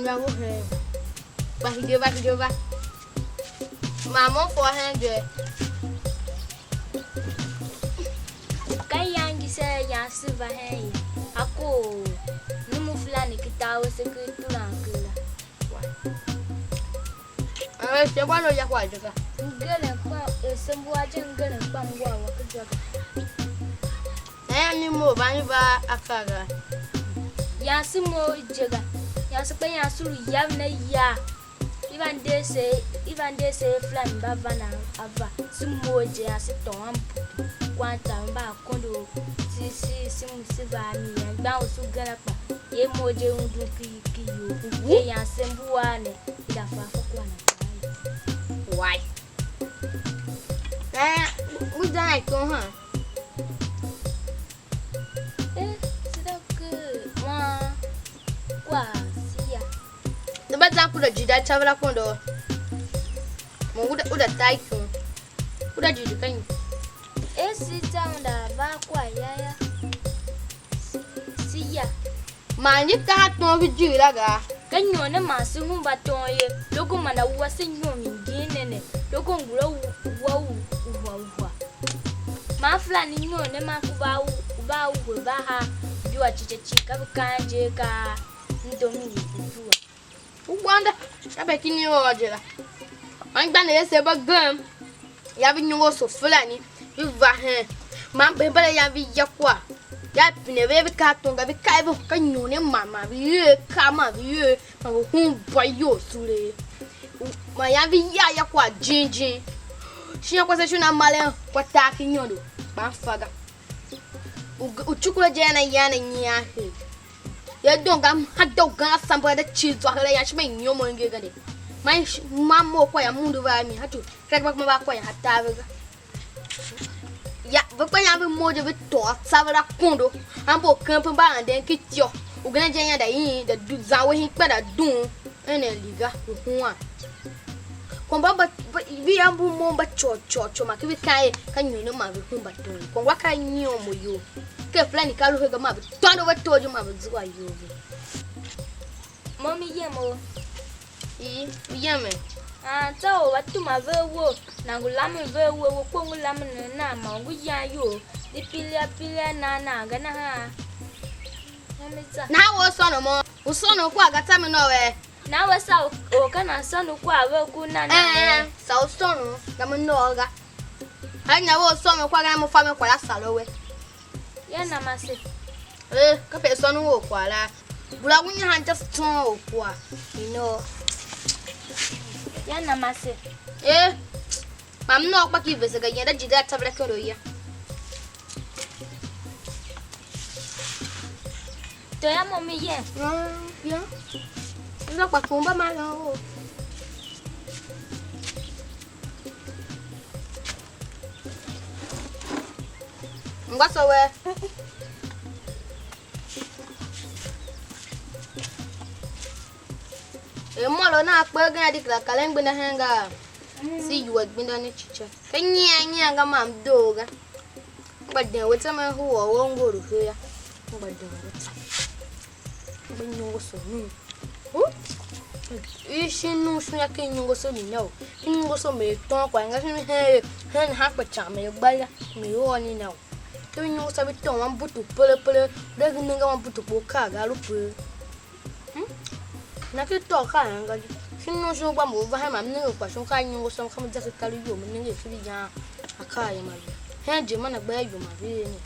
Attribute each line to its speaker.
Speaker 1: Vai morrer. Vai. Mamão forrendo.
Speaker 2: Kaya ngi se ya siva he ako numu fulani kitawo sekretura nkula
Speaker 1: Se bwana ya kwa jika.
Speaker 2: ngele kwa sembu aje ngele kwa mbwa wakujwa
Speaker 1: Ni mo bani ba akaga.
Speaker 2: ya simo jega ya sekpe ya suru ya na ya even they say fulani bavana ava simo je ya siton kwanta mba kondo simu sivani ya gba osu garapa ye moje undu kiyo ye ya sembu wane ida fa fokwa na
Speaker 1: Why? We don't go, huh?
Speaker 2: Sidok wa siya
Speaker 1: The bad put a jida travel condo. Would a tycoon. Would a judican?
Speaker 2: sita unda ba kwa yaya siya
Speaker 1: Man, you can't know with you, laga.
Speaker 2: kanyo na masu humba tonye loko mana wase nyomi ngine loko ngura uwa ma fulani nyo ne makuba uba ha biwa chichechika bukanje ka ndomi uwa
Speaker 1: Wanda, I bet you knew Roger. I'm going to say about gum. You have no so fulani. You vahe. Man, baby, I have yakwa. Yap in a very carton of a cave of canyon, mamma. You come up, you whom by you, Sule. My avi yakwa, Gingy. She was a shuna male, what talking you, my father. Uchukula jana yana yahe. You don't come, hot dog, somebody cheese or a yashman, you won't get it. My mamma, quite a moon over me, had to crack back my back when I had tavaga. Ya, but when I have more of a talk, Savara Condo, and both camp and then get you. Uganda, the do Zawi better do, and a liga with one. Come but we are more but church, my can you know my room but doing? What can you know you? Flani kalu hega mabu tondo watojo you mabu zwa yovi
Speaker 2: mommy yemo
Speaker 1: yeme
Speaker 2: tao watu mavewo na ngulamu vewo ko ngulamu na ma nguya yo dipilia na gana ha namita
Speaker 1: na wo sono mo usono kwa gata me no we
Speaker 2: na we sa o kana sono kwa we ku na
Speaker 1: sa usono na me no ga hanya wo sono kwa ga mo fa me kwa la salo we
Speaker 2: yana mase
Speaker 1: ka pe sono wo kwa la bula kunya han just ton kwa you know
Speaker 2: yana mase
Speaker 1: mam no kwa ki vese ga yenda jida tabla ko ya
Speaker 2: to ya mommy ye
Speaker 1: ya ina kwa kumba malo Ngwaso we molo na akpa ga dikla kalengbe na hanga si you agbinda ni chicha kanya nga mam doga badde weta ma huwa wongoro ya badde weta binyongo so ni ishi nu sunya kinyongo so ni no kinyongo so me ton kwa nga shi he ha pa cha me gbaya me woni no kinyongo so bi ton wan butu pele de nga wan butu ko ka ga lu pe na ke to ka nga sinu shu gba mo ba ha ma ne kwa shu ka nyongo so ka mo ja ka lu yo mo ne fi ya aka ya ma he je ma na gba yo ma bi ni